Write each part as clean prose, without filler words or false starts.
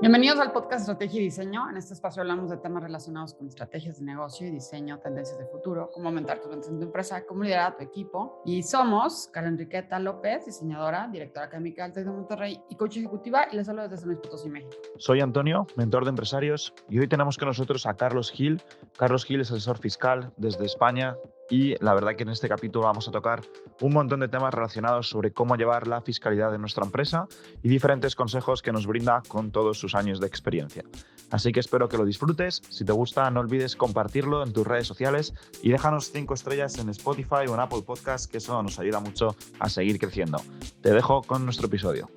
Bienvenidos al podcast Estrategia y Diseño. En este espacio hablamos de temas relacionados con estrategias de negocio y diseño, tendencias de futuro, cómo aumentar tus ventas en tu empresa, cómo liderar a tu equipo. Y somos Carla Enriqueta López, diseñadora, directora académica del TEC de Monterrey y coach ejecutiva, y les hablo desde San Luis Potosí, México. Soy Antonio, mentor de empresarios, y hoy tenemos con nosotros a Carlos Gil. Carlos Gil es asesor fiscal desde España y la verdad que en este capítulo vamos a tocar un montón de temas relacionados sobre cómo llevar la fiscalidad de nuestra empresa y diferentes consejos que nos brinda con todos sus años de experiencia. Así que espero que lo disfrutes. Si te gusta, no olvides compartirlo en tus redes sociales y déjanos 5 estrellas en Spotify o en Apple Podcast, que eso nos ayuda mucho a seguir creciendo. Te dejo con nuestro episodio.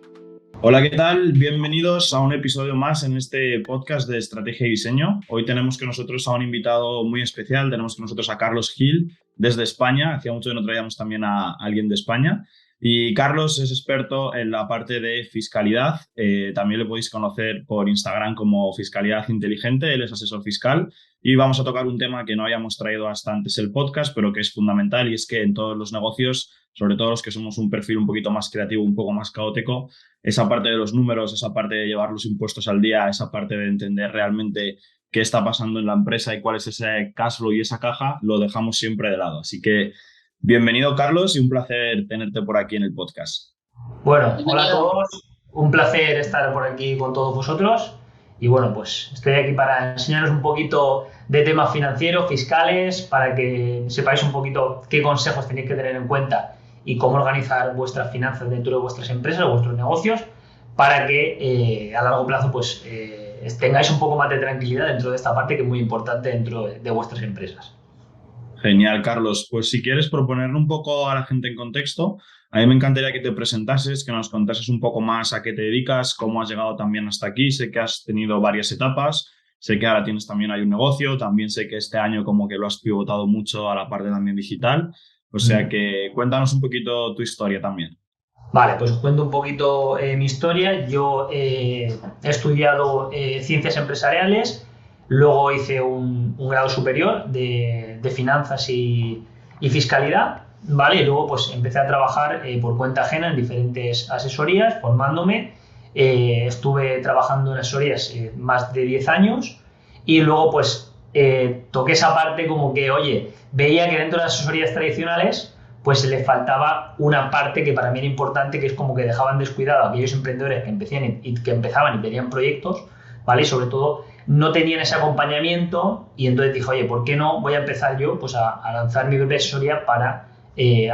Hola, ¿qué tal? Bienvenidos a un episodio más en este podcast de Estrategia y Diseño. Hoy tenemos con nosotros a un invitado muy especial. Tenemos con nosotros a Carlos Gil desde España. Hacía mucho que no traíamos también a alguien de España. Y Carlos es experto en la parte de fiscalidad. También le podéis conocer por Instagram como Fiscalidad Inteligente. Él es asesor fiscal. Y vamos a tocar un tema que no habíamos traído hasta antes el podcast, pero que es fundamental, y es que en todos los negocios, sobre todo los que somos un perfil un poquito más creativo, un poco más caótico, esa parte de los números, esa parte de llevar los impuestos al día, esa parte de entender realmente qué está pasando en la empresa y cuál es ese cash flow y esa caja, lo dejamos siempre de lado. Así que bienvenido, Carlos, y un placer tenerte por aquí en el podcast. Bueno, hola a todos. Un placer estar por aquí con todos vosotros. Y bueno, pues estoy aquí para enseñaros un poquito de temas financieros, fiscales, para que sepáis un poquito qué consejos tenéis que tener en cuenta y cómo organizar vuestras finanzas dentro de vuestras empresas o vuestros negocios, para que a largo plazo pues tengáis un poco más de tranquilidad dentro de esta parte, que es muy importante dentro de vuestras empresas. Genial, Carlos. Pues si quieres proponer un poco a la gente en contexto, a mí me encantaría que te presentases, que nos contases un poco más a qué te dedicas, cómo has llegado también hasta aquí. Sé que has tenido varias etapas, sé que ahora tienes también hay un negocio, también sé que este año como que lo has pivotado mucho a la parte también digital. O sea que cuéntanos un poquito tu historia también. Vale, pues os cuento un poquito mi historia. Yo he estudiado ciencias empresariales, luego hice un grado superior de finanzas y fiscalidad, ¿vale? Y luego pues empecé a trabajar por cuenta ajena en diferentes asesorías, formándome. Estuve trabajando en asesorías más de 10 años y luego pues toqué esa parte como que, oye, veía que dentro de las asesorías tradicionales pues le faltaba una parte que para mí era importante, que es como que dejaban descuidado a aquellos emprendedores que empezaban y pedían proyectos, ¿vale? Y sobre todo no tenían ese acompañamiento, y entonces dije, oye, ¿por qué no voy a empezar yo pues a lanzar mi propia asesoría para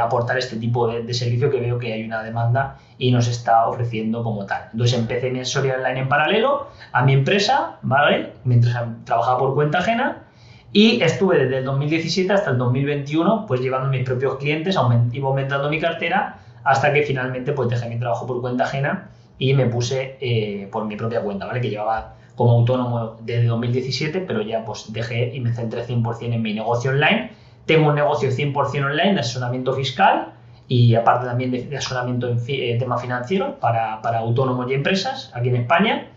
aportar este tipo de servicio que veo que hay una demanda y nos está ofreciendo como tal? Entonces empecé mi asesoría online en paralelo a mi empresa, ¿vale? Mientras trabajaba por cuenta ajena. Y estuve desde el 2017 hasta el 2021 pues llevando mis propios clientes, iba aumentando mi cartera, hasta que finalmente pues dejé mi trabajo por cuenta ajena y me puse por mi propia cuenta, ¿vale? Que llevaba como autónomo desde 2017, pero ya pues dejé y me centré 100% en mi negocio online. Tengo un negocio 100% online de asesoramiento fiscal y aparte también de asesoramiento en temas financieros para autónomos y empresas aquí en España.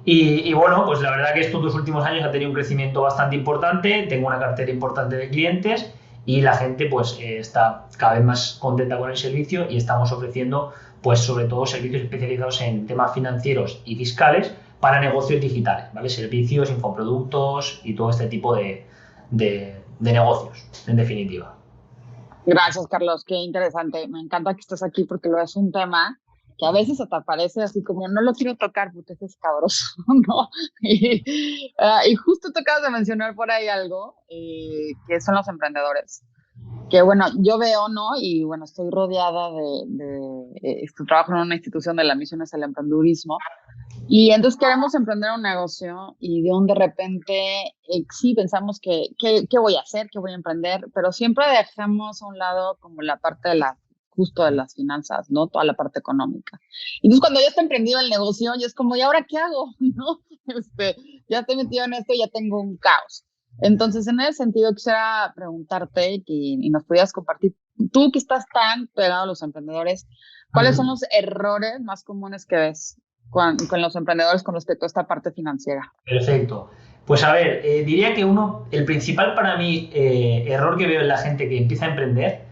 Y bueno, pues la verdad que estos 2 últimos años ha tenido un crecimiento bastante importante, tengo una cartera importante de clientes y la gente pues está cada vez más contenta con el servicio, y estamos ofreciendo pues sobre todo servicios especializados en temas financieros y fiscales para negocios digitales, ¿vale? Servicios, infoproductos y todo este tipo de negocios, en definitiva. Gracias, Carlos. Qué interesante. Me encanta que estés aquí porque lo es un tema que a veces hasta parece así como no lo quiero tocar porque es escabroso, ¿no? Y justo te acabas de mencionar por ahí algo que son los emprendedores. Que bueno, yo veo, ¿no? Y bueno, estoy rodeada trabajo en una institución de la misión es el emprendedurismo. Y entonces queremos emprender un negocio y de repente sí pensamos que qué voy a hacer, qué voy a emprender, pero siempre dejamos a un lado como la parte justo de las finanzas, ¿no? Toda la parte económica. Y entonces cuando ya está emprendido el negocio, ya es como, ¿y ahora qué hago? ¿No? Ya estoy metido en esto y ya tengo un caos. Entonces, en ese sentido, quisiera preguntarte y nos pudieras compartir, tú que estás tan pegado a los emprendedores, ¿cuáles son los errores más comunes que ves con los emprendedores con respecto a esta parte financiera? Perfecto. Pues a ver, diría que el principal para mí error que veo en la gente que empieza a emprender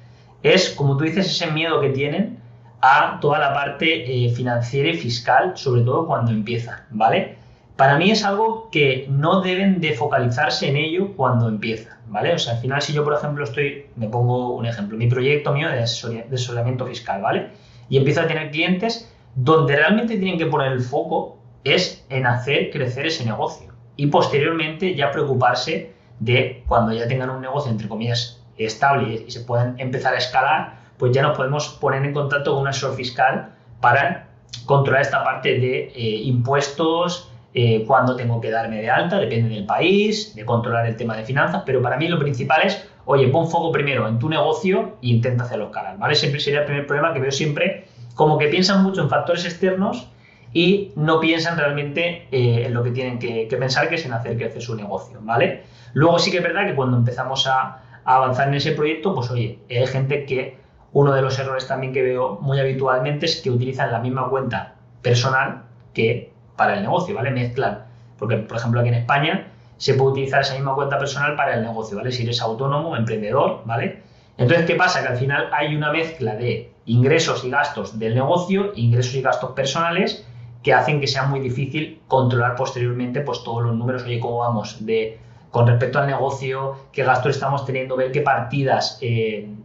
es, como tú dices, ese miedo que tienen a toda la parte financiera y fiscal, sobre todo cuando empiezan, ¿vale? Para mí es algo que no deben de focalizarse en ello cuando empiezan, ¿vale? O sea, al final si yo, por ejemplo, me pongo un ejemplo, mi proyecto mío de asesoramiento fiscal, ¿vale? Y empiezo a tener clientes donde realmente tienen que poner el foco es en hacer crecer ese negocio y posteriormente ya preocuparse de cuando ya tengan un negocio, entre comillas, estable y se puedan empezar a escalar, pues ya nos podemos poner en contacto con un asesor fiscal para controlar esta parte de impuestos, cuándo tengo que darme de alta, depende del país, de controlar el tema de finanzas, pero para mí lo principal es, oye, pon foco primero en tu negocio e intenta hacerlo escalar, ¿vale? Siempre sería el primer problema que veo siempre, como que piensan mucho en factores externos y no piensan realmente en lo que tienen que pensar, que es en hacer crecer su negocio, ¿vale? Luego sí que es verdad que cuando empezamos a avanzar en ese proyecto, pues oye, hay gente que uno de los errores también que veo muy habitualmente es que utilizan la misma cuenta personal que para el negocio, ¿vale? Mezclan, porque por ejemplo aquí en España se puede utilizar esa misma cuenta personal para el negocio, ¿vale? Si eres autónomo, emprendedor, ¿vale? Entonces, ¿qué pasa? Que al final hay una mezcla de ingresos y gastos del negocio, ingresos y gastos personales, que hacen que sea muy difícil controlar posteriormente pues todos los números, oye, cómo vamos con respecto al negocio, qué gastos estamos teniendo, ver qué partidas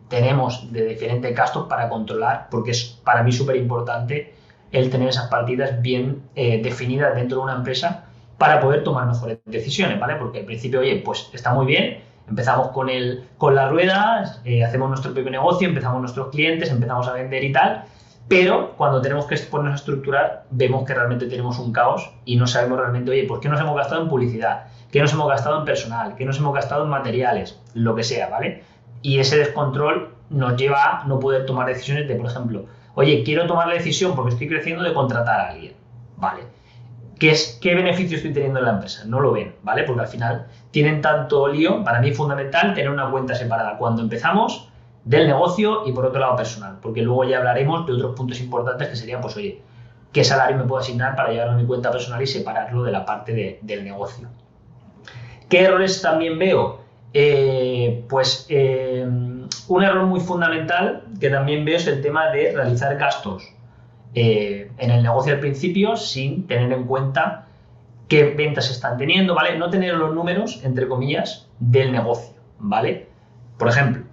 tenemos de diferentes gastos para controlar, porque es para mí súper importante el tener esas partidas bien definidas dentro de una empresa para poder tomar mejores decisiones, ¿vale? Porque al principio, oye, pues está muy bien, empezamos con la rueda, hacemos nuestro propio negocio, empezamos nuestros clientes, empezamos a vender y tal, pero cuando tenemos que ponernos a estructurar, vemos que realmente tenemos un caos y no sabemos realmente, oye, ¿por qué nos hemos gastado en publicidad? ¿Qué nos hemos gastado en personal? ¿Qué nos hemos gastado en materiales? Lo que sea, ¿vale? Y ese descontrol nos lleva a no poder tomar decisiones de, por ejemplo, oye, quiero tomar la decisión porque estoy creciendo de contratar a alguien, ¿vale? ¿Qué beneficio estoy teniendo en la empresa? No lo ven, ¿vale? Porque al final tienen tanto lío. Para mí es fundamental tener una cuenta separada cuando empezamos del negocio y por otro lado personal, porque luego ya hablaremos de otros puntos importantes que serían, pues oye, ¿qué salario me puedo asignar para llevarlo a mi cuenta personal y separarlo de la parte del negocio? ¿Qué errores también veo? Un error muy fundamental que también veo es el tema de realizar gastos en el negocio al principio sin tener en cuenta qué ventas están teniendo, ¿vale? No tener los números, entre comillas, del negocio, ¿vale? Por ejemplo,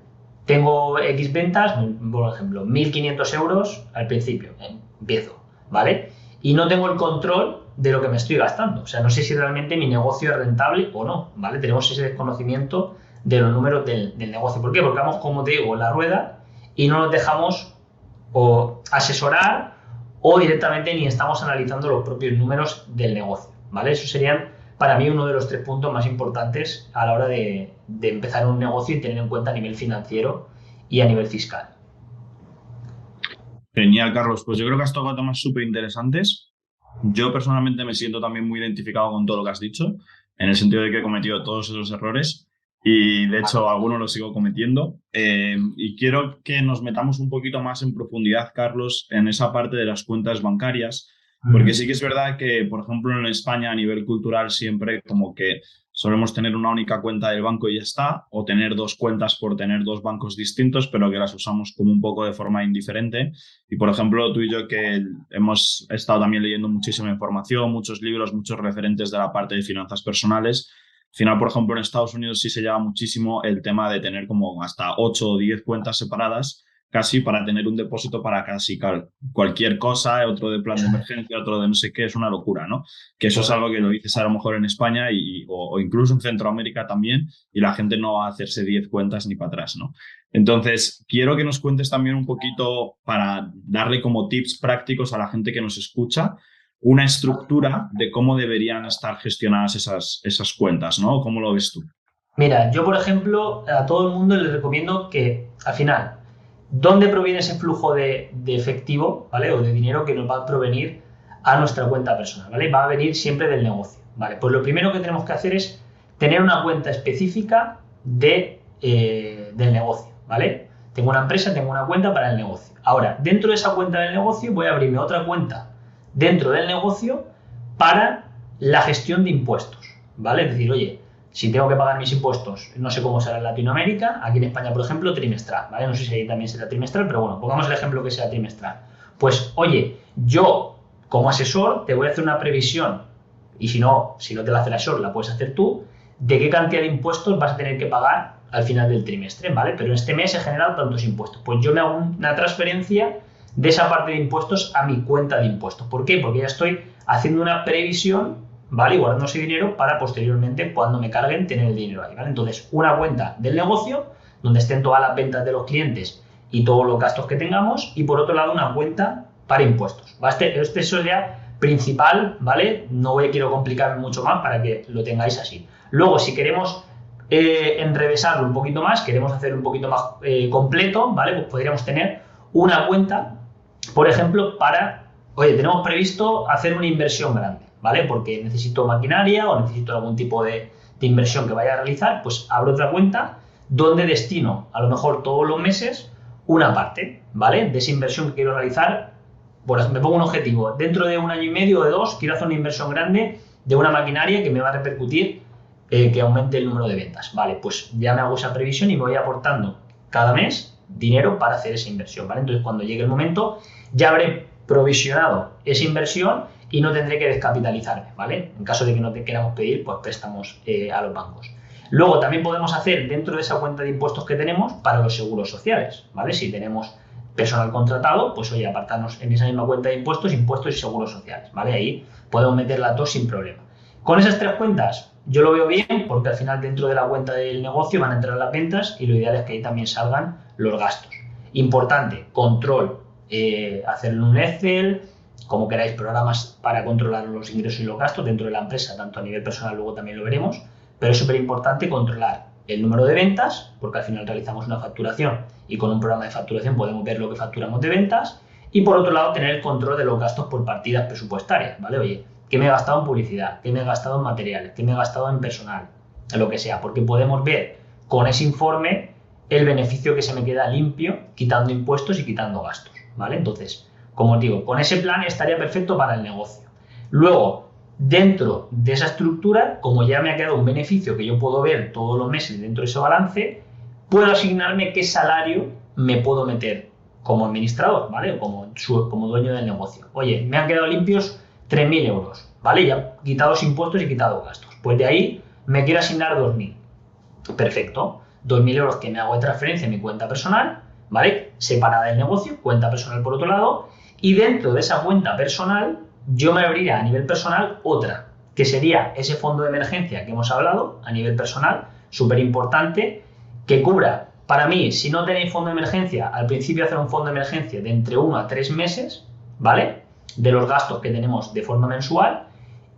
tengo X ventas, por ejemplo, 1.500 euros al principio, empiezo, ¿vale? Y no tengo el control de lo que me estoy gastando. O sea, no sé si realmente mi negocio es rentable o no, ¿vale? Tenemos ese desconocimiento de los números del negocio. ¿Por qué? Porque vamos, como te digo, en la rueda y no nos dejamos o asesorar o directamente ni estamos analizando los propios números del negocio, ¿vale? Eso serían, para mí, uno de los 3 puntos más importantes a la hora de empezar un negocio y tener en cuenta a nivel financiero y a nivel fiscal. Genial, Carlos. Pues yo creo que has tocado temas súper interesantes. Yo personalmente me siento también muy identificado con todo lo que has dicho, en el sentido de que he cometido todos esos errores y de hecho algunos los sigo cometiendo. Y quiero que nos metamos un poquito más en profundidad, Carlos, en esa parte de las cuentas bancarias, porque sí que es verdad que, por ejemplo, en España a nivel cultural siempre como que solemos tener una única cuenta del banco y ya está, o tener 2 cuentas por tener 2 bancos distintos, pero que las usamos como un poco de forma indiferente. Y, por ejemplo, tú y yo que hemos estado también leyendo muchísima información, muchos libros, muchos referentes de la parte de finanzas personales. Al final, por ejemplo, en Estados Unidos sí se lleva muchísimo el tema de tener como hasta 8 o 10 cuentas separadas, casi para tener un depósito para casi cualquier cosa, otro de plan de emergencia, otro de no sé qué, es una locura, ¿no? Que eso es algo que lo dices a lo mejor en España o incluso en Centroamérica también, y la gente no va a hacerse 10 cuentas ni para atrás, ¿no? Entonces, quiero que nos cuentes también un poquito, para darle como tips prácticos a la gente que nos escucha, una estructura de cómo deberían estar gestionadas esas cuentas, ¿no? ¿Cómo lo ves tú? Mira, yo, por ejemplo, a todo el mundo les recomiendo que, al final, ¿dónde proviene ese flujo de efectivo, ¿vale? O de dinero que nos va a provenir a nuestra cuenta personal, ¿vale? Va a venir siempre del negocio, ¿vale? Pues lo primero que tenemos que hacer es tener una cuenta específica del negocio, ¿vale? Tengo una empresa, tengo una cuenta para el negocio. Ahora, dentro de esa cuenta del negocio voy a abrirme otra cuenta dentro del negocio para la gestión de impuestos, ¿vale? Es decir, oye, si tengo que pagar mis impuestos, no sé cómo será en Latinoamérica, aquí en España, por ejemplo, trimestral, ¿vale? No sé si ahí también será trimestral, pero bueno, pongamos el ejemplo que sea trimestral. Pues, oye, yo como asesor te voy a hacer una previsión, y si no te la hace el asesor, la puedes hacer tú, de qué cantidad de impuestos vas a tener que pagar al final del trimestre, ¿vale? Pero en este mes he generado tantos impuestos. Pues yo me hago una transferencia de esa parte de impuestos a mi cuenta de impuestos. ¿Por qué? Porque ya estoy haciendo una previsión, ¿vale? Y guardando ese dinero para posteriormente, cuando me carguen, tener el dinero ahí, ¿vale? Entonces, una cuenta del negocio, donde estén todas las ventas de los clientes y todos los gastos que tengamos, y por otro lado, una cuenta para impuestos, ¿vale? Este sería principal, ¿vale? No quiero complicarme mucho más para que lo tengáis así. Luego, si queremos enrevesarlo un poquito más, queremos hacerlo un poquito más completo, ¿vale? Pues podríamos tener una cuenta, por ejemplo, para, oye, tenemos previsto hacer una inversión grande, ¿vale? Porque necesito maquinaria o necesito algún tipo de inversión que vaya a realizar, pues abro otra cuenta donde destino, a lo mejor todos los meses, una parte, ¿vale? De esa inversión que quiero realizar. Por ejemplo, me pongo un objetivo, dentro de 1 año y medio o de 2, quiero hacer una inversión grande de una maquinaria que me va a repercutir que aumente el número de ventas. Vale, pues ya me hago esa previsión y me voy aportando cada mes dinero para hacer esa inversión, ¿vale? Entonces, cuando llegue el momento, ya habré provisionado esa inversión y no tendré que descapitalizarme, ¿vale? En caso de que no te queramos pedir, pues préstamos a los bancos. Luego, también podemos hacer dentro de esa cuenta de impuestos que tenemos para los seguros sociales, ¿vale? Si tenemos personal contratado, pues oye, apartarnos en esa misma cuenta de impuestos y seguros sociales, ¿vale? Ahí podemos meter las dos sin problema. Con esas 3 cuentas yo lo veo bien, porque al final dentro de la cuenta del negocio van a entrar las ventas y lo ideal es que ahí también salgan los gastos. Importante, control, hacerlo en un Excel, como queráis, programas para controlar los ingresos y los gastos dentro de la empresa, tanto a nivel personal, luego también lo veremos, pero es súper importante controlar el número de ventas, porque al final realizamos una facturación y con un programa de facturación podemos ver lo que facturamos de ventas, y por otro lado tener el control de los gastos por partidas presupuestarias, ¿vale? Oye, ¿qué me he gastado en publicidad? ¿Qué me he gastado en materiales? ¿Qué me he gastado en personal? Lo que sea, porque podemos ver con ese informe el beneficio que se me queda limpio, quitando impuestos y quitando gastos, ¿vale? Entonces, como os digo, con ese plan estaría perfecto para el negocio. Luego, dentro de esa estructura, como ya me ha quedado un beneficio que yo puedo ver todos los meses dentro de ese balance, puedo asignarme qué salario me puedo meter como administrador, ¿vale? O como dueño del negocio. Oye, me han quedado limpios 3.000 euros, ¿vale? Ya quitados impuestos y quitados gastos. Pues de ahí me quiero asignar 2.000. Perfecto. 2.000 euros que me hago de transferencia en mi cuenta personal, ¿vale? Separada del negocio, cuenta personal por otro lado, y dentro de esa cuenta personal yo me abriría a nivel personal otra, que sería ese fondo de emergencia que hemos hablado a nivel personal, súper importante, que cubra, para mí, si no tenéis fondo de emergencia, al principio hacer un fondo de emergencia de entre 1 a 3 meses, ¿vale? De los gastos que tenemos de forma mensual,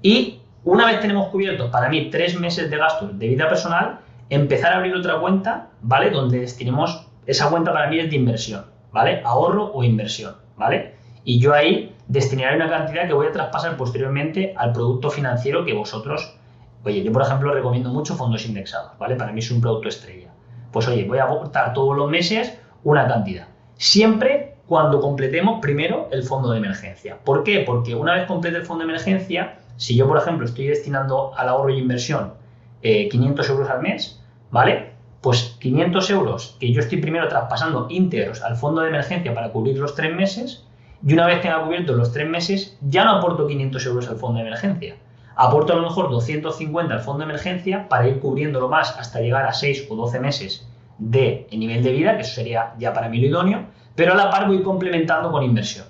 y una vez tenemos cubiertos, para mí, 3 meses de gastos de vida personal, empezar a abrir otra cuenta, ¿vale? Donde destinemos, esa cuenta para mí es de inversión, ¿vale? Ahorro o inversión, ¿vale? Y yo ahí destinaré una cantidad que voy a traspasar posteriormente al producto financiero que vosotros, oye, yo por ejemplo recomiendo mucho fondos indexados, ¿vale? Para mí es un producto estrella. Pues oye, voy a aportar todos los meses una cantidad. Siempre cuando completemos primero el fondo de emergencia. ¿Por qué? Porque una vez complete el fondo de emergencia, si yo por ejemplo estoy destinando al ahorro y inversión 500 euros al mes, ¿vale? Pues 500 euros que yo estoy primero traspasando íntegros al fondo de emergencia para cubrir los 3 meses, y una vez tenga cubierto los 3 meses, ya no aporto 500 euros al fondo de emergencia. Aporto a lo mejor 250 al fondo de emergencia para ir cubriéndolo más hasta llegar a 6 o 12 meses de nivel de vida, que eso sería ya para mí lo idóneo, pero a la par voy complementando con inversión,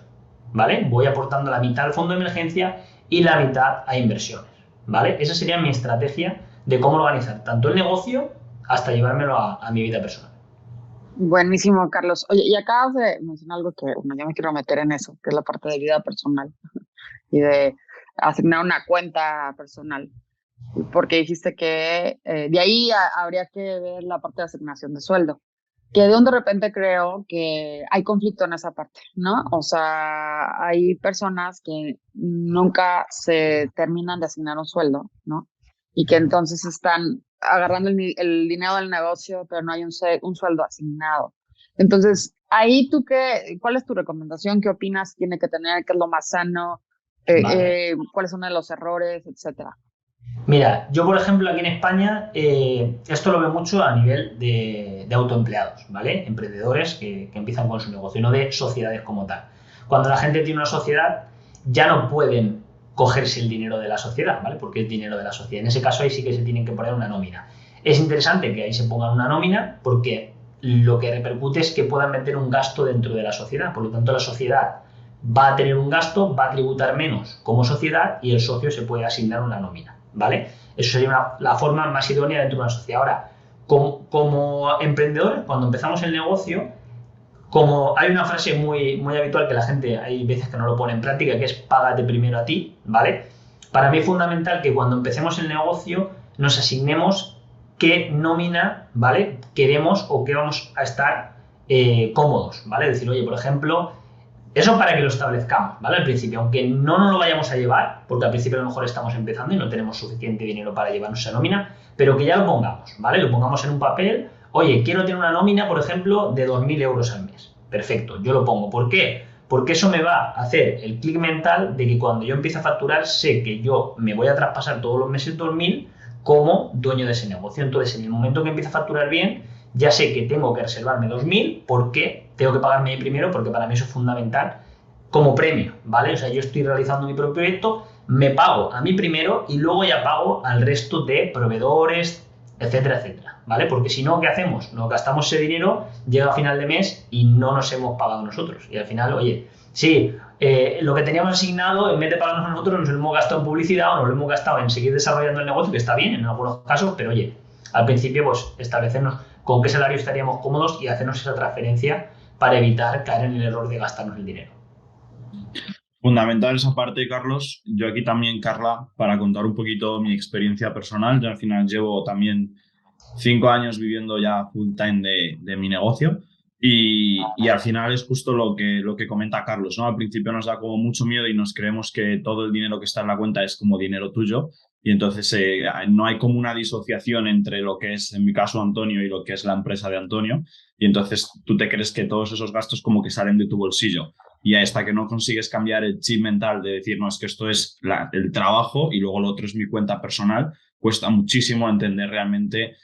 ¿vale? Voy aportando la mitad al fondo de emergencia y la mitad a inversiones, ¿vale? Esa sería mi estrategia de cómo organizar tanto el negocio hasta llevármelo a mi vida personal. Buenísimo, Carlos. Oye, y acabas de mencionar algo que, bueno, yo me quiero meter en eso, que es la parte de vida personal y de asignar una cuenta personal, porque dijiste que de ahí habría que ver la parte de asignación de sueldo, que de repente creo que hay conflicto en esa parte, ¿no? O sea, hay personas que nunca se terminan de asignar un sueldo, ¿no? Y que entonces están agarrando el dinero del negocio, pero no hay un sueldo asignado. Entonces, ahí ¿cuál es tu recomendación? ¿Qué opinas tiene que tener? ¿Qué es lo más sano? Vale. ¿Cuáles son los errores, etcétera? Mira, yo por ejemplo aquí en España esto lo veo mucho a nivel de autoempleados, ¿vale? Emprendedores que empiezan con su negocio, no de sociedades como tal. Cuando la gente tiene una sociedad, ya no pueden cogerse el dinero de la sociedad, ¿vale? Porque es dinero de la sociedad. En ese caso ahí sí que se tienen que poner una nómina. Es interesante que ahí se pongan una nómina porque lo que repercute es que puedan meter un gasto dentro de la sociedad. Por lo tanto, la sociedad va a tener un gasto, va a tributar menos como sociedad y el socio se puede asignar una nómina, ¿vale? Eso sería la forma más idónea dentro de una sociedad. Ahora, como emprendedores, cuando empezamos el negocio, como hay una frase muy, muy habitual que la gente hay veces que no lo pone en práctica, que es págate primero a ti, ¿vale? Para mí es fundamental que cuando empecemos el negocio nos asignemos qué nómina, ¿vale? queremos o qué vamos a estar cómodos, ¿vale? Es decir, oye, por ejemplo, eso para que lo establezcamos, ¿vale? Al principio, aunque no nos lo vayamos a llevar, porque al principio a lo mejor estamos empezando y no tenemos suficiente dinero para llevarnos esa nómina, pero que ya lo pongamos, ¿vale? Lo pongamos en un papel. Oye, quiero tener una nómina, por ejemplo, de 2.000 euros al mes. Perfecto, yo lo pongo. ¿Por qué? Porque eso me va a hacer el clic mental de que cuando yo empiece a facturar, sé que yo me voy a traspasar todos los meses 2.000 como dueño de ese negocio. Entonces, en el momento que empiece a facturar bien, ya sé que tengo que reservarme 2.000 porque tengo que pagarme primero, porque para mí eso es fundamental como premio, ¿vale? O sea, yo estoy realizando mi propio proyecto, me pago a mí primero y luego ya pago al resto de proveedores, etcétera, etcétera, ¿vale? Porque si no, ¿qué hacemos? Nos gastamos ese dinero, llega a final de mes y no nos hemos pagado nosotros. Y al final, oye, sí, lo que teníamos asignado, en vez de pagarnos a nosotros, nos lo hemos gastado en publicidad o nos lo hemos gastado en seguir desarrollando el negocio, que está bien en algunos casos, pero oye, al principio, pues establecernos con qué salario estaríamos cómodos y hacernos esa transferencia para evitar caer en el error de gastarnos el dinero. Fundamental esa parte, Carlos. Yo aquí también, Carla, para contar un poquito mi experiencia personal. Yo al final llevo también 5 años viviendo ya full time de mi negocio y al final es justo lo que comenta Carlos, ¿no? Al principio nos da como mucho miedo y nos creemos que todo el dinero que está en la cuenta es como dinero tuyo y entonces no hay como una disociación entre lo que es, en mi caso, Antonio y lo que es la empresa de Antonio y entonces tú te crees que todos esos gastos como que salen de tu bolsillo. Y hasta que no consigues cambiar el chip mental de decir, no, es que esto es el trabajo y luego lo otro es mi cuenta personal, cuesta muchísimo entender realmente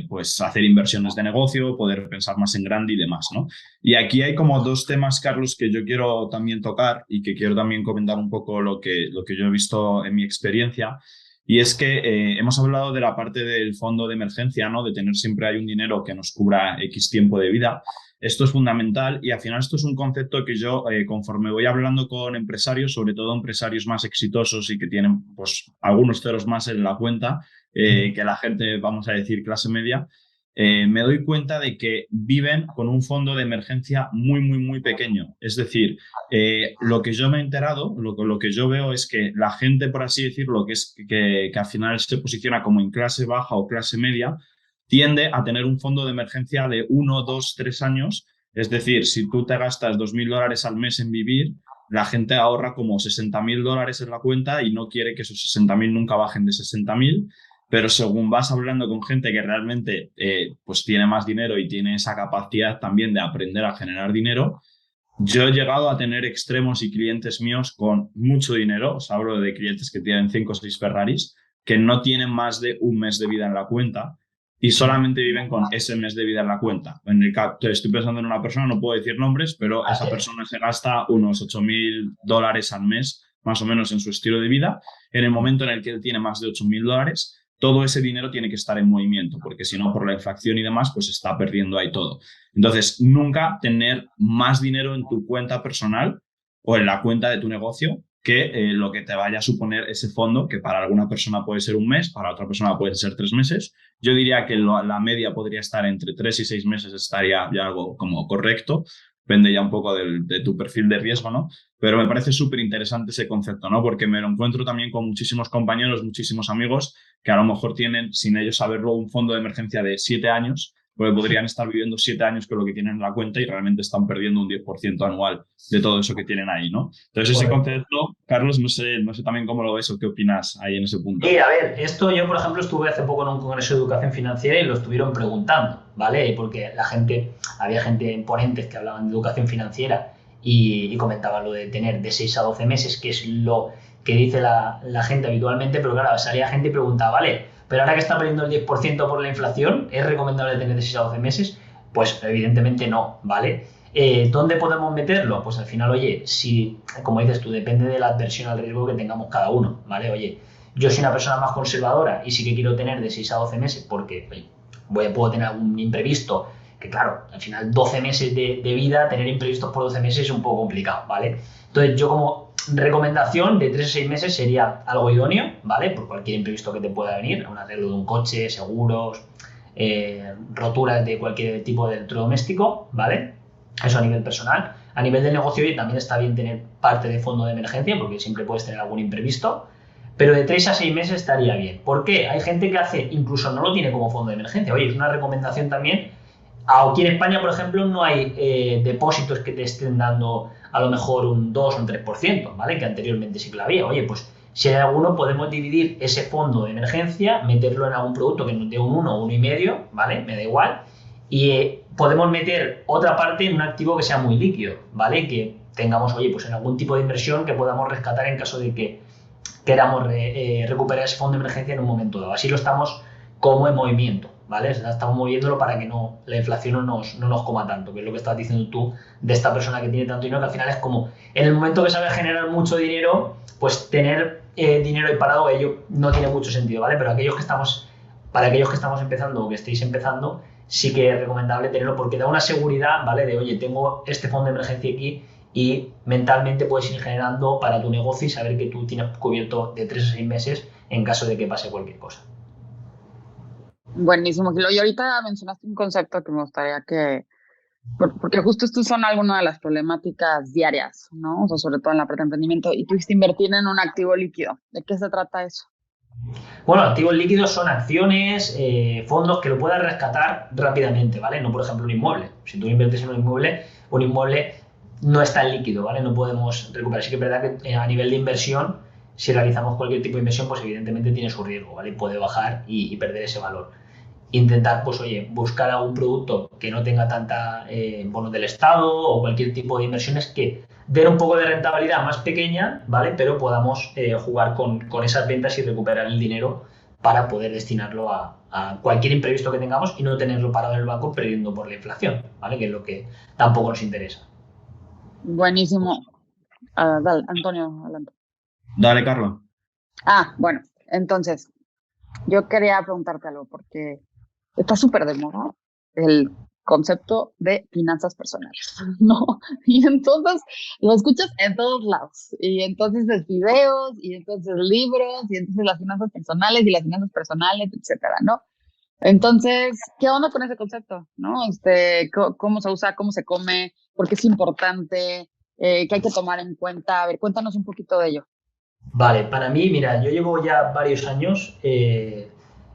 pues hacer inversiones de negocio, poder pensar más en grande y demás, ¿no? Y aquí hay como 2 temas, Carlos, que yo quiero también tocar y que quiero también comentar un poco lo que yo he visto en mi experiencia. Y es que hemos hablado de la parte del fondo de emergencia, ¿no? De tener siempre hay un dinero que nos cubra X tiempo de vida. Esto es fundamental y al final esto es un concepto que yo, conforme voy hablando con empresarios, sobre todo empresarios más exitosos y que tienen pues algunos ceros más en la cuenta que la gente, vamos a decir, clase media, me doy cuenta de que viven con un fondo de emergencia muy, muy, muy pequeño. Es decir, lo que yo me he enterado, lo que yo veo es que la gente, por así decirlo, que al final se posiciona como en clase baja o clase media, tiende a tener un fondo de emergencia de 1, 2, 3 años. Es decir, si tú te gastas $2.000 al mes en vivir, la gente ahorra como $60.000 en la cuenta y no quiere que esos 60.000 nunca bajen de 60.000. Pero según vas hablando con gente que realmente pues tiene más dinero y tiene esa capacidad también de aprender a generar dinero, yo he llegado a tener extremos y clientes míos con mucho dinero. Os hablo de clientes que tienen 5 o 6 Ferraris, que no tienen más de un mes de vida en la cuenta y solamente viven con ese mes de vida en la cuenta. En el caso, estoy pensando en una persona, no puedo decir nombres, pero esa persona se gasta unos $8.000 al mes, más o menos, en su estilo de vida. En el momento en el que él tiene más de $8.000, todo ese dinero tiene que estar en movimiento, porque si no, por la inflación y demás, pues está perdiendo ahí todo. Entonces, nunca tener más dinero en tu cuenta personal o en la cuenta de tu negocio que lo que te vaya a suponer ese fondo, que para alguna persona puede ser un mes, para otra persona puede ser 3 meses. Yo diría que la media podría estar entre 3 y 6 meses, estaría ya algo como correcto. Depende ya un poco de tu perfil de riesgo, ¿no? Pero me parece súper interesante ese concepto, ¿no? Porque me lo encuentro también con muchísimos compañeros, muchísimos amigos que a lo mejor tienen, sin ellos saberlo, un fondo de emergencia de 7 años, porque podrían estar viviendo 7 años con lo que tienen en la cuenta y realmente están perdiendo un 10% anual de todo eso que tienen ahí, ¿no? Entonces, ese concepto, Carlos, no sé también cómo lo ves o qué opinas ahí en ese punto. Sí, a ver, esto yo, por ejemplo, estuve hace poco en un congreso de educación financiera y lo estuvieron preguntando, ¿vale? Porque había gente en ponentes que hablaban de educación financiera y comentaban lo de tener de 6 a 12 meses, que es lo que dice la gente habitualmente, pero claro, salía gente y preguntaba, vale, pero ahora que está perdiendo el 10% por la inflación, ¿es recomendable tener de 6 a 12 meses? Pues evidentemente no, ¿vale? ¿Dónde podemos meterlo? Pues al final, oye, si, como dices tú, depende de la adversión al riesgo que tengamos cada uno, ¿vale? Oye, yo soy una persona más conservadora y sí que quiero tener de 6 a 12 meses porque puedo tener algún imprevisto, que claro, al final 12 meses de vida, tener imprevistos por 12 meses es un poco complicado, ¿vale? Entonces yo como recomendación de 3 a 6 meses sería algo idóneo, ¿vale? Por cualquier imprevisto que te pueda venir, un arreglo de un coche, seguros, roturas de cualquier tipo de electrodoméstico, ¿vale? Eso a nivel personal. A nivel de negocio también está bien tener parte de fondo de emergencia porque siempre puedes tener algún imprevisto, pero de 3 a 6 meses estaría bien. ¿Por qué? Hay gente que incluso no lo tiene como fondo de emergencia. Oye, es una recomendación también. Aquí en España, por ejemplo, no hay depósitos que te estén dando a lo mejor un 2 o un 3%, ¿vale? Que anteriormente sí que lo había. Oye, pues si hay alguno, podemos dividir ese fondo de emergencia, meterlo en algún producto que nos dé un 1 o 1,5, ¿vale? Me da igual. Y podemos meter otra parte en un activo que sea muy líquido, ¿vale? Que tengamos, oye, pues en algún tipo de inversión que podamos rescatar en caso de que queramos recuperar ese fondo de emergencia en un momento dado. Así lo estamos como en movimiento, ¿vale? O sea, estamos moviéndolo para que la inflación no nos coma tanto, que es lo que estás diciendo tú de esta persona que tiene tanto dinero, que al final es como, en el momento que sabe generar mucho dinero, pues tener dinero ahí parado, ello no tiene mucho sentido, ¿vale? Pero para aquellos que estamos empezando o que estéis empezando, sí que es recomendable tenerlo porque da una seguridad, ¿vale? De, oye, tengo este fondo de emergencia aquí y mentalmente puedes ir generando para tu negocio y saber que tú tienes cubierto de 3 a 6 meses en caso de que pase cualquier cosa. Buenísimo, Gilo. Y ahorita mencionaste un concepto que me gustaría porque justo estos son algunas de las problemáticas diarias, ¿no? O sea, sobre todo en la parte de emprendimiento. Y tú dijiste invertir en un activo líquido. ¿De qué se trata eso? Bueno, activos líquidos son acciones, fondos que lo puedas rescatar rápidamente, ¿vale? No, por ejemplo, un inmueble. Si tú inviertes en un inmueble no es tan líquido, ¿vale? No podemos recuperar. Sí que es verdad que a nivel de inversión, si realizamos cualquier tipo de inversión, pues evidentemente tiene su riesgo, ¿vale? Puede bajar y perder ese valor. Intentar, pues oye, buscar algún producto que no tenga tanta bonos del Estado o cualquier tipo de inversiones que den un poco de rentabilidad más pequeña, ¿vale? Pero podamos jugar con esas ventas y recuperar el dinero para poder destinarlo a cualquier imprevisto que tengamos y no tenerlo parado en el banco perdiendo por la inflación, ¿vale? Que es lo que tampoco nos interesa. Buenísimo. Dale, Antonio, adelante. Dale, Carlos. Bueno, entonces, yo quería preguntarte algo porque está súper de moda el concepto de finanzas personales, ¿no? Y entonces lo escuchas en todos lados. Y entonces ves videos, y entonces libros, y entonces las finanzas personales, etcétera, ¿no? Entonces, ¿qué onda con ese concepto? ¿No? ¿Cómo se usa? ¿Cómo se come? ¿Por qué es importante? ¿Qué hay que tomar en cuenta? A ver, cuéntanos un poquito de ello. Vale, para mí, mira, yo llevo ya varios años,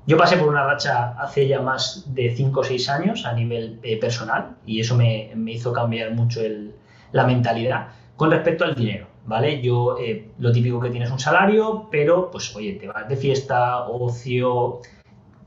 yo pasé por una racha hace ya más de 5 o 6 años a nivel personal y eso me hizo cambiar mucho la mentalidad con respecto al dinero, ¿vale? Yo, lo típico que tienes un salario, pero pues oye, te vas de fiesta, ocio,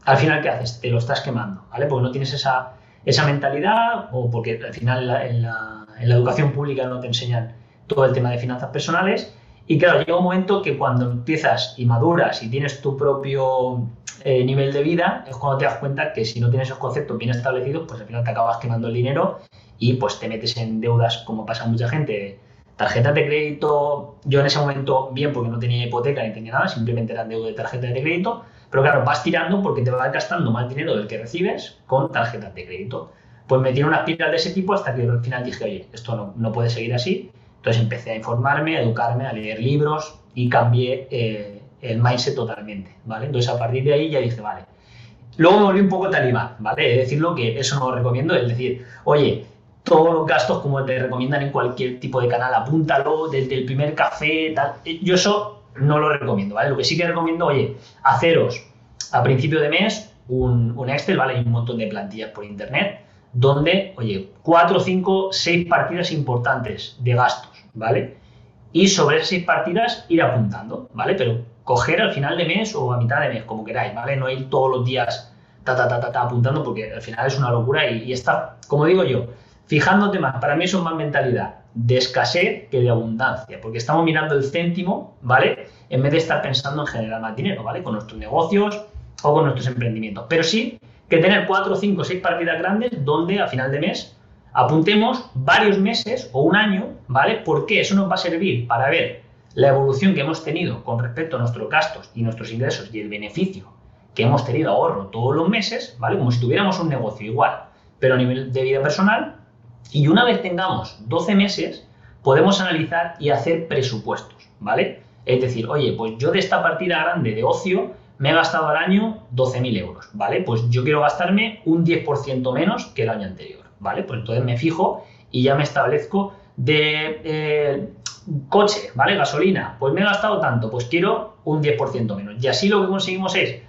al final ¿qué haces? Te lo estás quemando, ¿vale? Porque no tienes esa mentalidad o porque al final en la educación pública no te enseñan todo el tema de finanzas personales. Y claro, llega un momento que cuando empiezas y maduras y tienes tu propio nivel de vida, es cuando te das cuenta que si no tienes esos conceptos bien establecidos, pues al final te acabas quemando el dinero y pues te metes en deudas, como pasa a mucha gente, tarjetas de crédito. Yo en ese momento, bien, porque no tenía hipoteca ni tenía nada, simplemente eran deudas de tarjetas de crédito, pero claro, vas tirando porque te vas gastando más dinero del que recibes con tarjetas de crédito. Pues me tiré una espiral de ese tipo hasta que al final dije, oye, esto no puede seguir así. Entonces empecé a informarme, a educarme, a leer libros y cambié el mindset totalmente, ¿vale? Entonces a partir de ahí ya dije, vale. Luego me volví un poco talibán, ¿vale? Es decirlo que eso no lo recomiendo, es decir, oye, todos los gastos como te recomiendan en cualquier tipo de canal, apúntalo desde el primer café, tal. Yo eso no lo recomiendo, ¿vale? Lo que sí que recomiendo, oye, haceros a principio de mes un Excel, ¿vale? Hay un montón de plantillas por internet donde, oye, 4, 5, 6 partidas importantes de gastos, ¿vale? Y sobre esas 6 partidas ir apuntando, ¿vale? Pero coger al final de mes o a mitad de mes, como queráis, ¿vale? No ir todos los días apuntando porque al final es una locura y está, como digo yo, fijándote más. Para mí eso es más mentalidad de escasez que de abundancia, porque estamos mirando el céntimo, ¿vale? En vez de estar pensando en generar más dinero, ¿vale? Con nuestros negocios o con nuestros emprendimientos. Pero sí que tener 4, 5, 6 partidas grandes donde a final de mes Apuntemos varios meses o un año, ¿vale? Porque eso nos va a servir para ver la evolución que hemos tenido con respecto a nuestros gastos y nuestros ingresos y el beneficio que hemos tenido ahorro todos los meses, ¿vale? Como si tuviéramos un negocio igual, pero a nivel de vida personal. Y una vez tengamos 12 meses, podemos analizar y hacer presupuestos, ¿vale? Es decir, oye, pues yo de esta partida grande de ocio me he gastado al año 12.000 euros, ¿vale? Pues yo quiero gastarme un 10% menos que el año anterior, ¿vale? Pues entonces me fijo y ya me establezco de coche, ¿vale? Gasolina, pues me he gastado tanto, pues quiero un 10% menos. Y así lo que conseguimos es,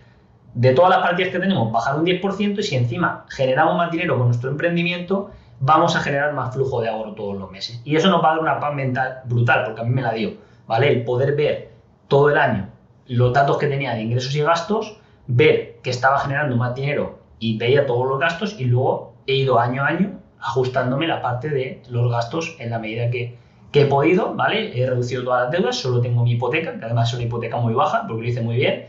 de todas las partidas que tenemos, bajar un 10%, y si encima generamos más dinero con nuestro emprendimiento, vamos a generar más flujo de ahorro todos los meses. Y eso nos va a dar una paz mental brutal, porque a mí me la dio, ¿vale? El poder ver todo el año los datos que tenía de ingresos y gastos, ver que estaba generando más dinero y veía todos los gastos, y luego he ido año a año ajustándome la parte de los gastos en la medida que he podido, ¿vale? He reducido todas las deudas, solo tengo mi hipoteca, que además es una hipoteca muy baja, porque lo hice muy bien,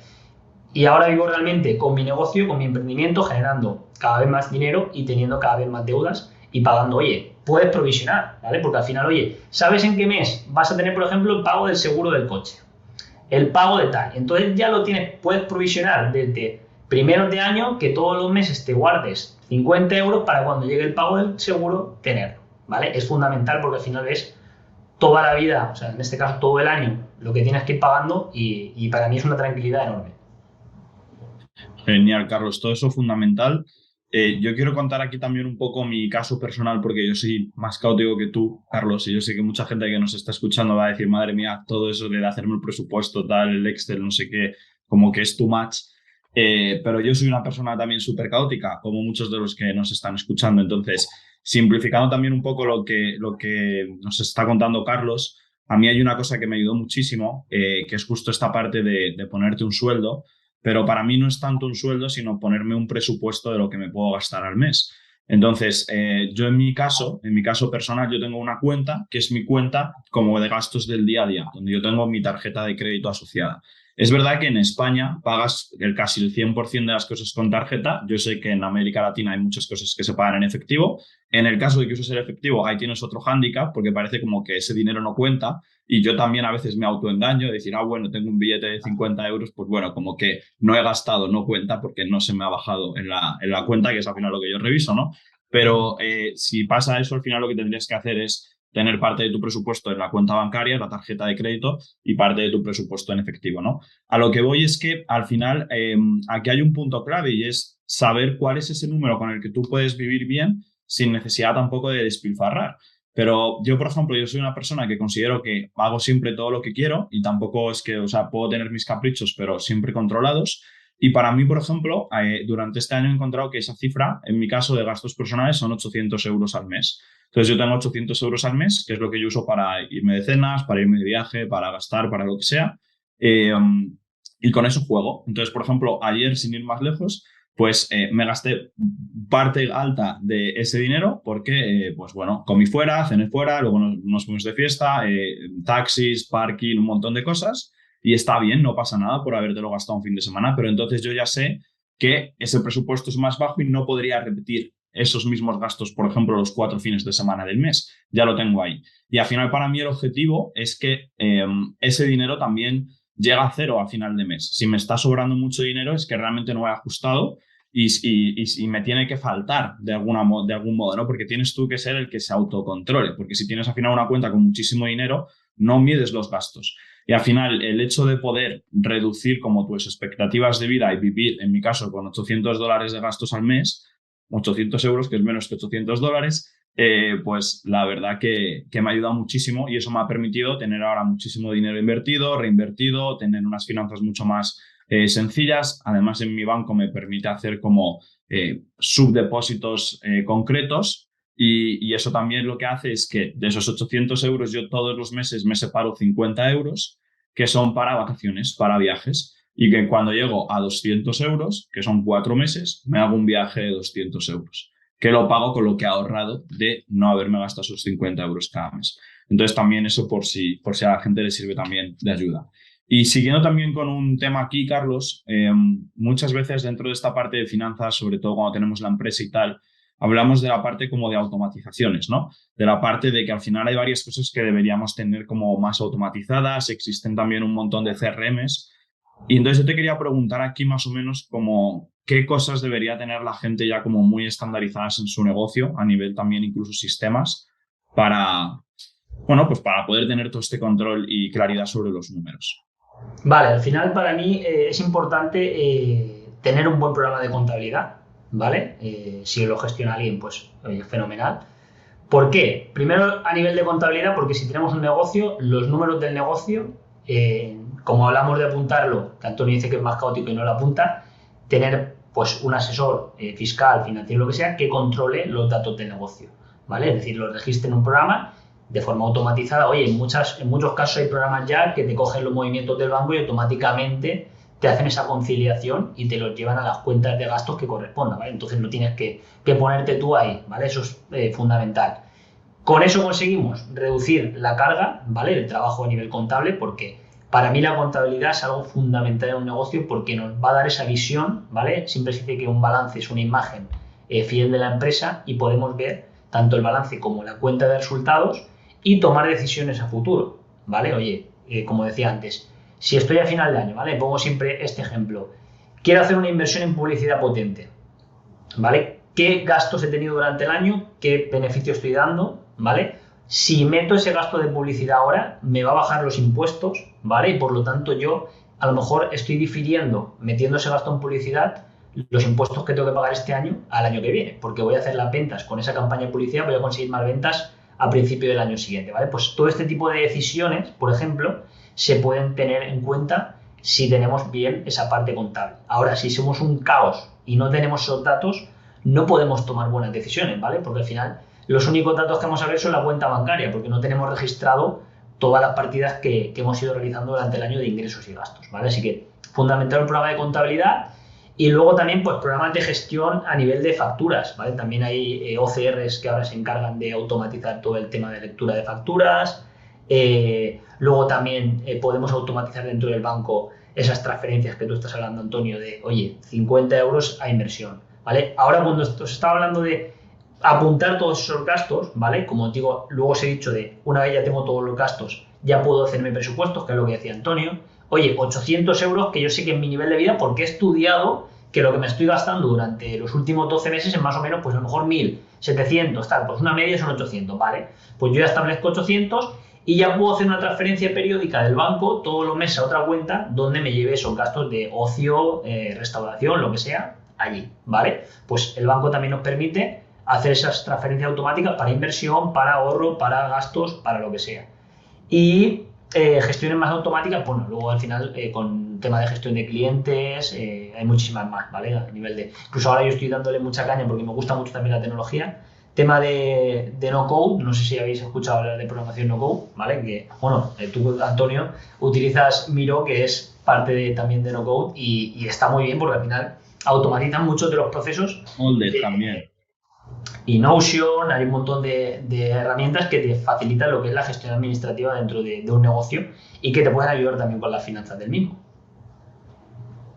y ahora vivo realmente con mi negocio, con mi emprendimiento, generando cada vez más dinero y teniendo cada vez más deudas y pagando. Oye, puedes provisionar, ¿vale? Porque al final, oye, ¿sabes en qué mes vas a tener, por ejemplo, el pago del seguro del coche? El pago de tal. Entonces ya lo tienes, puedes provisionar desde primeros de año, que todos los meses te guardes 50 euros para cuando llegue el pago del seguro tenerlo, ¿vale? Es fundamental, porque al final es toda la vida, o sea, en este caso todo el año, lo que tienes que ir pagando, y para mí es una tranquilidad enorme. Genial, Carlos, todo eso es fundamental. Yo quiero contar aquí también un poco mi caso personal, porque yo soy más caótico que tú, Carlos, y yo sé que mucha gente que nos está escuchando va a decir, madre mía, todo eso de hacerme el presupuesto, tal, el Excel, no sé qué, como que es too much. Pero yo soy una persona también súper caótica, como muchos de los que nos están escuchando. Entonces, simplificando también un poco lo que nos está contando Carlos, a mí hay una cosa que me ayudó muchísimo, que es justo esta parte de ponerte un sueldo. Pero para mí no es tanto un sueldo, sino ponerme un presupuesto de lo que me puedo gastar al mes. Entonces, yo en mi caso personal, yo tengo una cuenta que es mi cuenta como de gastos del día a día, donde yo tengo mi tarjeta de crédito asociada. Es verdad que en España pagas casi el 100% de las cosas con tarjeta. Yo sé que en América Latina hay muchas cosas que se pagan en efectivo. En el caso de que uses el efectivo, ahí tienes otro hándicap, porque parece como que ese dinero no cuenta. Y yo también a veces me autoengaño de decir, bueno, tengo un billete de 50 euros, pues bueno, como que no he gastado, no cuenta, porque no se me ha bajado en la cuenta, que es al final lo que yo reviso, ¿no? Pero si pasa eso, al final lo que tendrías que hacer es tener parte de tu presupuesto en la cuenta bancaria, la tarjeta de crédito, y parte de tu presupuesto en efectivo, ¿no? A lo que voy es que al final aquí hay un punto clave, y es saber cuál es ese número con el que tú puedes vivir bien sin necesidad tampoco de despilfarrar. Pero yo, por ejemplo, yo soy una persona que considero que hago siempre todo lo que quiero, y tampoco es que, o sea, puedo tener mis caprichos, pero siempre controlados. Y para mí, por ejemplo, durante este año he encontrado que esa cifra, en mi caso de gastos personales, son 800 euros al mes. Entonces yo tengo 800 euros al mes, que es lo que yo uso para irme de cenas, para irme de viaje, para gastar, para lo que sea. Y con eso juego. Entonces, por ejemplo, ayer, sin ir más lejos, pues me gasté parte alta de ese dinero porque, pues bueno, comí fuera, cené fuera, luego nos fuimos de fiesta, taxis, parking, un montón de cosas, y está bien, no pasa nada por habértelo gastado un fin de semana, pero entonces yo ya sé que ese presupuesto es más bajo y no podría repetir esos mismos gastos, por ejemplo, los 4 fines de semana del mes. Ya lo tengo ahí. Y al final, para mí, el objetivo es que ese dinero también llega a cero al final de mes. Si me está sobrando mucho dinero, es que realmente no he ajustado y me tiene que faltar de algún modo, ¿no? Porque tienes tú que ser el que se autocontrole, porque si tienes al final una cuenta con muchísimo dinero, no mides los gastos. Y al final, el hecho de poder reducir como tus expectativas de vida y vivir, en mi caso, con $800 de gastos al mes, 800 euros, que es menos que $800, pues la verdad que me ha ayudado muchísimo, y eso me ha permitido tener ahora muchísimo dinero invertido, reinvertido, tener unas finanzas mucho más sencillas. Además, en mi banco me permite hacer como subdepósitos concretos, y eso también lo que hace es que de esos 800 euros yo todos los meses me separo 50 euros que son para vacaciones, para viajes. Y que cuando llego a 200 euros, que son 4 meses, me hago un viaje de 200 euros, que lo pago con lo que he ahorrado de no haberme gastado esos 50 euros cada mes. Entonces también eso por si a la gente le sirve también de ayuda. Y siguiendo también con un tema aquí, Carlos, muchas veces dentro de esta parte de finanzas, sobre todo cuando tenemos la empresa y tal, hablamos de la parte como de automatizaciones, ¿no? De la parte de que al final hay varias cosas que deberíamos tener como más automatizadas, existen también un montón de CRMs. Y entonces yo te quería preguntar aquí más o menos como qué cosas debería tener la gente ya como muy estandarizadas en su negocio, a nivel también incluso sistemas, para, bueno, pues para poder tener todo este control y claridad sobre los números. Vale, al final para mí es importante tener un buen programa de contabilidad, ¿vale? Si lo gestiona alguien, pues fenomenal. ¿Por qué? Primero a nivel de contabilidad, porque si tenemos un negocio, los números del negocio, como hablamos de apuntarlo, que Antonio dice que es más caótico y no lo apunta, tener pues un asesor fiscal, financiero, lo que sea, que controle los datos del negocio, ¿vale? Es decir, los registre en un programa de forma automatizada. Oye, en muchos casos hay programas ya que te cogen los movimientos del banco y automáticamente te hacen esa conciliación y te los llevan a las cuentas de gastos que correspondan, ¿vale? Entonces no tienes que ponerte tú ahí, ¿vale? Eso es fundamental. Con eso conseguimos reducir la carga, ¿vale? El trabajo a nivel contable, porque para mí la contabilidad es algo fundamental en un negocio porque nos va a dar esa visión, ¿vale? Siempre se dice que un balance es una imagen fiel de la empresa y podemos ver tanto el balance como la cuenta de resultados y tomar decisiones a futuro, ¿vale? Oye, como decía antes, si estoy a final de año, ¿vale? Pongo siempre este ejemplo. Quiero hacer una inversión en publicidad potente, ¿vale? ¿Qué gastos he tenido durante el año? ¿Qué beneficio estoy dando? ¿Vale? Si meto ese gasto de publicidad ahora, me va a bajar los impuestos, ¿vale? Y por lo tanto yo a lo mejor estoy difiriendo, metiendo ese gasto en publicidad, los impuestos que tengo que pagar este año al año que viene, porque voy a hacer las ventas con esa campaña de publicidad, voy a conseguir más ventas a principio del año siguiente, ¿vale? Pues todo este tipo de decisiones, por ejemplo, se pueden tener en cuenta si tenemos bien esa parte contable. Ahora, si somos un caos y no tenemos esos datos, no podemos tomar buenas decisiones, ¿vale? Porque al final los únicos datos que vamos a ver son la cuenta bancaria, porque no tenemos registrado todas las partidas que hemos ido realizando durante el año de ingresos y gastos, ¿vale? Así que fundamental un programa de contabilidad y luego también pues programas de gestión a nivel de facturas, ¿vale? También hay OCRs que ahora se encargan de automatizar todo el tema de lectura de facturas. Luego también podemos automatizar dentro del banco esas transferencias que tú estás hablando, Antonio, de, oye, 50 euros a inversión, ¿vale? Ahora cuando os estaba hablando de apuntar todos esos gastos, ¿vale? Como os digo, luego os he dicho de una vez ya tengo todos los gastos, ya puedo hacerme presupuestos, que es lo que decía Antonio. Oye, 800 euros que yo sé que en mi nivel de vida, porque he estudiado que lo que me estoy gastando durante los últimos 12 meses es más o menos, pues a lo mejor 1.700, tal, pues una media son 800, ¿vale? Pues yo ya establezco 800 y ya puedo hacer una transferencia periódica del banco todos los meses a otra cuenta donde me lleve esos gastos de ocio, restauración, lo que sea, allí, ¿vale? Pues el banco también nos permite hacer esas transferencias automáticas para inversión, para ahorro, para gastos, para lo que sea. Y gestiones más automáticas, bueno, luego al final con tema de gestión de clientes hay muchísimas más, ¿vale? A nivel de... Incluso ahora yo estoy dándole mucha caña porque me gusta mucho también la tecnología. Tema de no code, no sé si habéis escuchado hablar de programación no code, ¿vale? Que, bueno, tú, Antonio, utilizas Miro, que es parte también de no code y está muy bien porque al final automatizan muchos de los procesos. Molde también. Y Notion, hay un montón de herramientas que te facilitan lo que es la gestión administrativa dentro de un negocio y que te pueden ayudar también con las finanzas del mismo.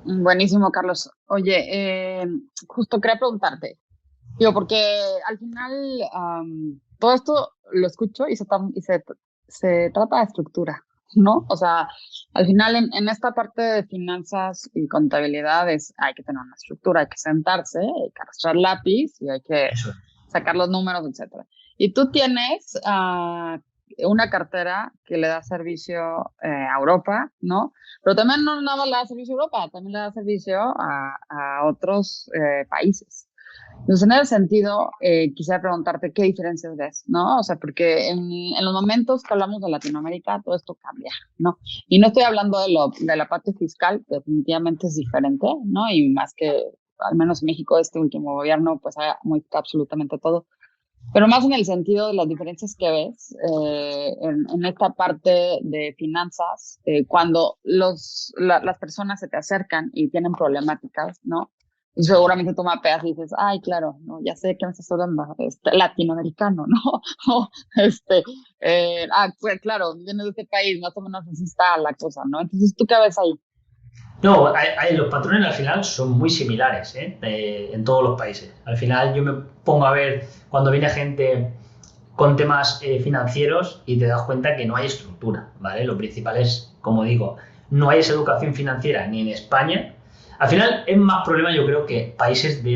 Buenísimo, Carlos. Oye, justo quería preguntarte, porque al final todo esto lo escucho y se trata de estructura, ¿no? O sea, al final en esta parte de finanzas y contabilidad hay que tener una estructura, hay que sentarse, hay que arrastrar lápiz y hay que sacar los números, etcétera. Y tú tienes una cartera que le da servicio a Europa, ¿no? Pero también no nada más le da servicio a Europa, también le da servicio a otros países. Entonces, en ese sentido, quisiera preguntarte qué diferencias ves, ¿no? O sea, porque en los momentos que hablamos de Latinoamérica, todo esto cambia, ¿no? Y no estoy hablando de la parte fiscal, que definitivamente es diferente, ¿no? Y más que, al menos en México, este último gobierno, pues ha modificado absolutamente todo. Pero más en el sentido de las diferencias que ves en esta parte de finanzas, cuando las personas se te acercan y tienen problemáticas, ¿no? Y seguramente tú mapeas y dices, ay, claro, no, ya sé qué me estás hablando, latinoamericano, ¿no? Pues claro, vienes de este país, más o menos así está la cosa, ¿no? Entonces, ¿tú qué ves ahí? No, los patrones al final son muy similares, en todos los países. Al final yo me pongo a ver cuando viene gente con temas financieros y te das cuenta que no hay estructura, ¿vale? Lo principal es, como digo, no hay esa educación financiera ni en España. Al final es más problema, yo creo, que países de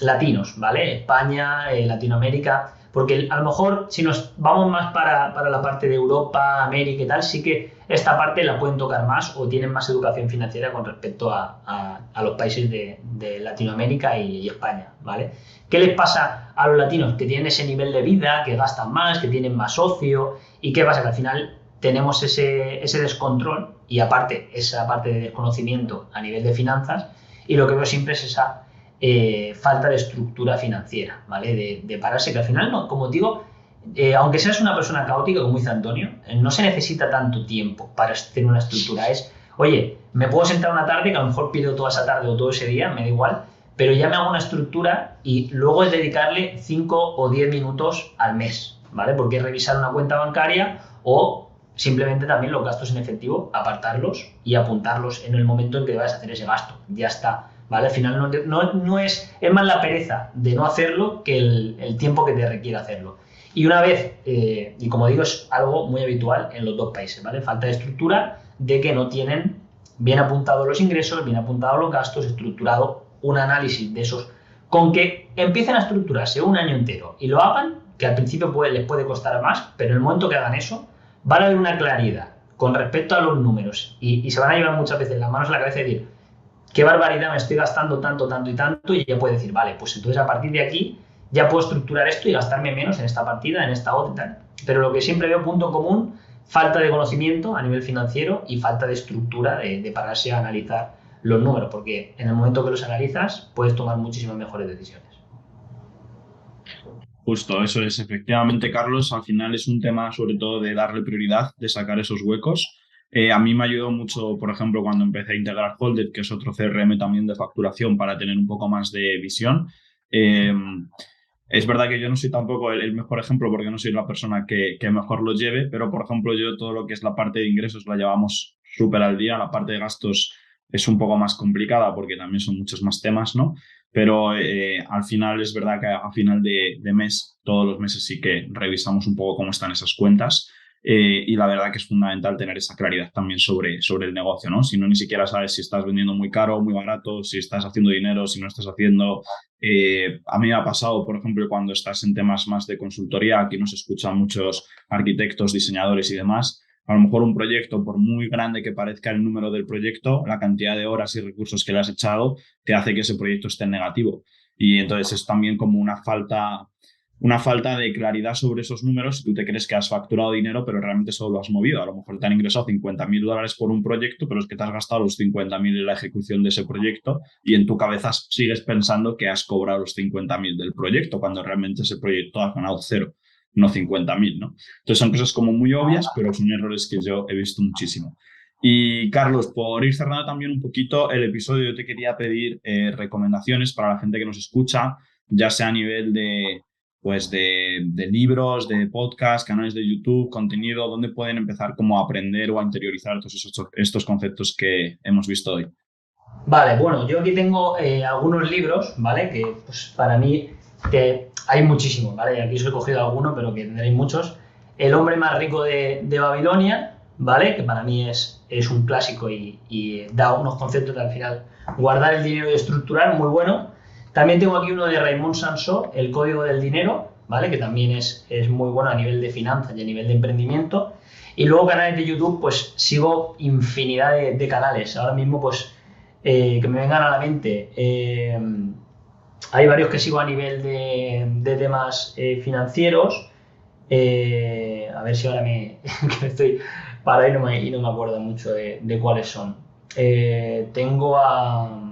latinos, ¿vale? España, Latinoamérica, porque a lo mejor si nos vamos más para la parte de Europa, América y tal, sí que esta parte la pueden tocar más o tienen más educación financiera con respecto a los países de Latinoamérica y España, ¿vale? ¿Qué les pasa a los latinos? Que tienen ese nivel de vida, que gastan más, que tienen más ocio. ¿Y qué pasa? Que al final tenemos ese descontrol y aparte esa parte de desconocimiento a nivel de finanzas, y lo que veo siempre es esa falta de estructura financiera, ¿vale? De pararse, que al final, no, como digo, aunque seas una persona caótica, como dice Antonio, no se necesita tanto tiempo para tener una estructura. Es, oye, me puedo sentar una tarde, que a lo mejor pido toda esa tarde o todo ese día, me da igual, pero ya me hago una estructura y luego es dedicarle 5 o 10 minutos al mes, ¿vale? Porque es revisar una cuenta bancaria o simplemente también los gastos en efectivo, apartarlos y apuntarlos en el momento en que vayas a hacer ese gasto. Ya está, ¿vale? Al final no es más la pereza de no hacerlo que el tiempo que te requiere hacerlo. Y una vez, y como digo, es algo muy habitual en los dos países, ¿vale? Falta de estructura, de que no tienen bien apuntados los ingresos, bien apuntados los gastos, estructurado un análisis de esos. Con que empiecen a estructurarse un año entero y lo hagan, que al principio les puede costar más, pero en el momento que hagan eso, van a ver una claridad con respecto a los números y se van a llevar muchas veces las manos a la cabeza y decir, qué barbaridad, me estoy gastando tanto, tanto y tanto, y ya puede decir, vale, pues entonces a partir de aquí ya puedo estructurar esto y gastarme menos en esta partida, en esta otra y tal. Pero lo que siempre veo, punto común, falta de conocimiento a nivel financiero y falta de estructura de pararse a analizar los números, porque en el momento que los analizas puedes tomar muchísimas mejores decisiones. Justo, eso es. Efectivamente, Carlos, al final es un tema sobre todo de darle prioridad, de sacar esos huecos. A mí me ayudó mucho, por ejemplo, cuando empecé a integrar Holded, que es otro CRM también de facturación, para tener un poco más de visión. Es verdad que yo no soy tampoco el mejor ejemplo porque no soy la persona que mejor lo lleve, pero, por ejemplo, yo todo lo que es la parte de ingresos la llevamos súper al día. La parte de gastos es un poco más complicada porque también son muchos más temas, ¿no? Pero al final es verdad que a final de mes, todos los meses sí que revisamos un poco cómo están esas cuentas, y la verdad que es fundamental tener esa claridad también sobre el negocio, ¿no? Si no, ni siquiera sabes si estás vendiendo muy caro o muy barato, si estás haciendo dinero, si no estás haciendo. A mí me ha pasado, por ejemplo, cuando estás en temas más de consultoría, aquí nos escuchan muchos arquitectos, diseñadores y demás. A lo mejor un proyecto, por muy grande que parezca el número del proyecto, la cantidad de horas y recursos que le has echado te hace que ese proyecto esté en negativo. Y entonces es también como una falta de claridad sobre esos números si tú te crees que has facturado dinero, pero realmente solo lo has movido. A lo mejor te han ingresado $50.000 por un proyecto, pero es que te has gastado los 50.000 en la ejecución de ese proyecto y en tu cabeza sigues pensando que has cobrado los 50.000 del proyecto, cuando realmente ese proyecto ha ganado 0. No 50.000, ¿no? Entonces son cosas como muy obvias, pero son errores que yo he visto muchísimo. Y Carlos, por ir cerrando también un poquito el episodio, yo te quería pedir recomendaciones para la gente que nos escucha, ya sea a nivel de libros, de podcast, canales de YouTube, contenido, donde pueden empezar como a aprender o a interiorizar todos estos conceptos que hemos visto hoy. Vale, bueno, yo aquí tengo algunos libros, ¿vale? Que pues para mí hay muchísimos, ¿vale? Aquí os he cogido alguno, pero que tendréis muchos. El hombre más rico de Babilonia, ¿vale? Que para mí es un clásico y da unos conceptos de, al final, guardar el dinero y estructurar, muy bueno. También tengo aquí uno de Raymond Sansó, El código del dinero, ¿vale? Que también es muy bueno a nivel de finanzas y a nivel de emprendimiento. Y luego canales de YouTube, pues sigo infinidad de canales. Ahora mismo, pues, que me vengan a la mente. Hay varios que sigo a nivel de temas financieros. A ver si ahora que estoy para y no me acuerdo mucho de cuáles son. Tengo a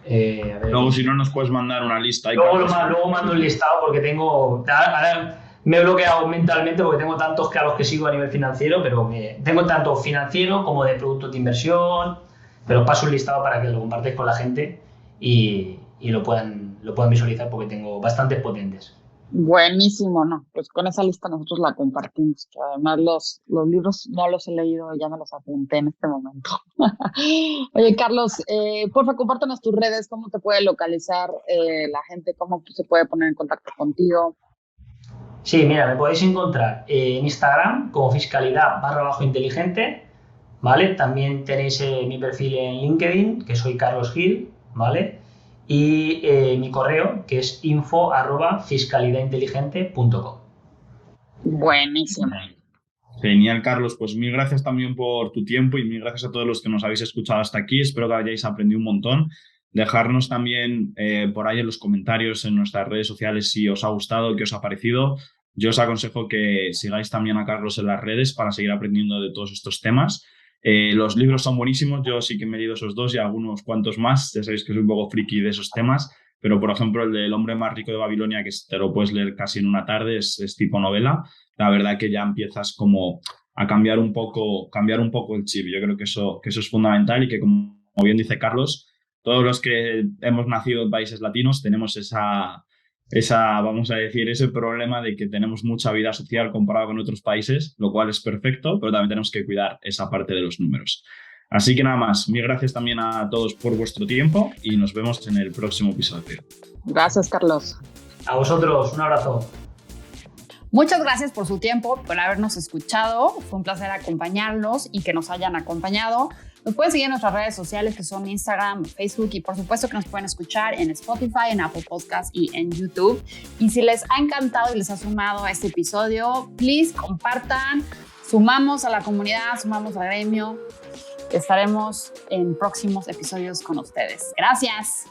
ver, luego, si no, nos puedes mandar una lista. Luego mando un listado porque tengo. Ahora me he bloqueado mentalmente porque tengo tantos a los que sigo a nivel financiero, pero tengo tanto financiero como de productos de inversión. Pero paso un listado para que lo compartáis con la gente y lo puedan visualizar porque tengo bastantes potentes. Buenísimo, ¿no? Pues con esa lista nosotros la compartimos, que además los libros no los he leído, ya me los apunté en este momento. Oye, Carlos, porfa, compártanos tus redes, cómo te puede localizar la gente, cómo se puede poner en contacto contigo. Sí, mira, me podéis encontrar en Instagram como fiscalidad_inteligente, ¿vale? También tenéis mi perfil en LinkedIn, que soy Carlos Gil, ¿vale? Y mi correo, que es info@fiscalidadinteligente.com. Buenísimo. Genial, Carlos. Pues mil gracias también por tu tiempo y mil gracias a todos los que nos habéis escuchado hasta aquí. Espero que hayáis aprendido un montón. Dejarnos también por ahí en los comentarios en nuestras redes sociales si os ha gustado, qué os ha parecido. Yo os aconsejo que sigáis también a Carlos en las redes para seguir aprendiendo de todos estos temas. Los libros son buenísimos. Yo sí que me he leído esos 2 y algunos cuantos más. Ya sabéis que soy un poco friki de esos temas. Pero, por ejemplo, el del hombre más rico de Babilonia, que te lo puedes leer casi en una tarde, es tipo novela. La verdad que ya empiezas como a cambiar un poco el chip. Yo creo que eso es fundamental y que, como bien dice Carlos, todos los que hemos nacido en países latinos tenemos vamos a decir, ese problema de que tenemos mucha vida social comparado con otros países, lo cual es perfecto, pero también tenemos que cuidar esa parte de los números. Así que nada más, mil gracias también a todos por vuestro tiempo y nos vemos en el próximo episodio. Gracias, Carlos. A vosotros, un abrazo. Muchas gracias por su tiempo, por habernos escuchado. Fue un placer acompañarlos y que nos hayan acompañado. Nos pueden seguir en nuestras redes sociales, que son Instagram, Facebook, y por supuesto que nos pueden escuchar en Spotify, en Apple Podcasts y en YouTube. Y si les ha encantado y les ha sumado a este episodio, please compartan. Sumamos a la comunidad, sumamos al gremio. Estaremos en próximos episodios con ustedes. Gracias.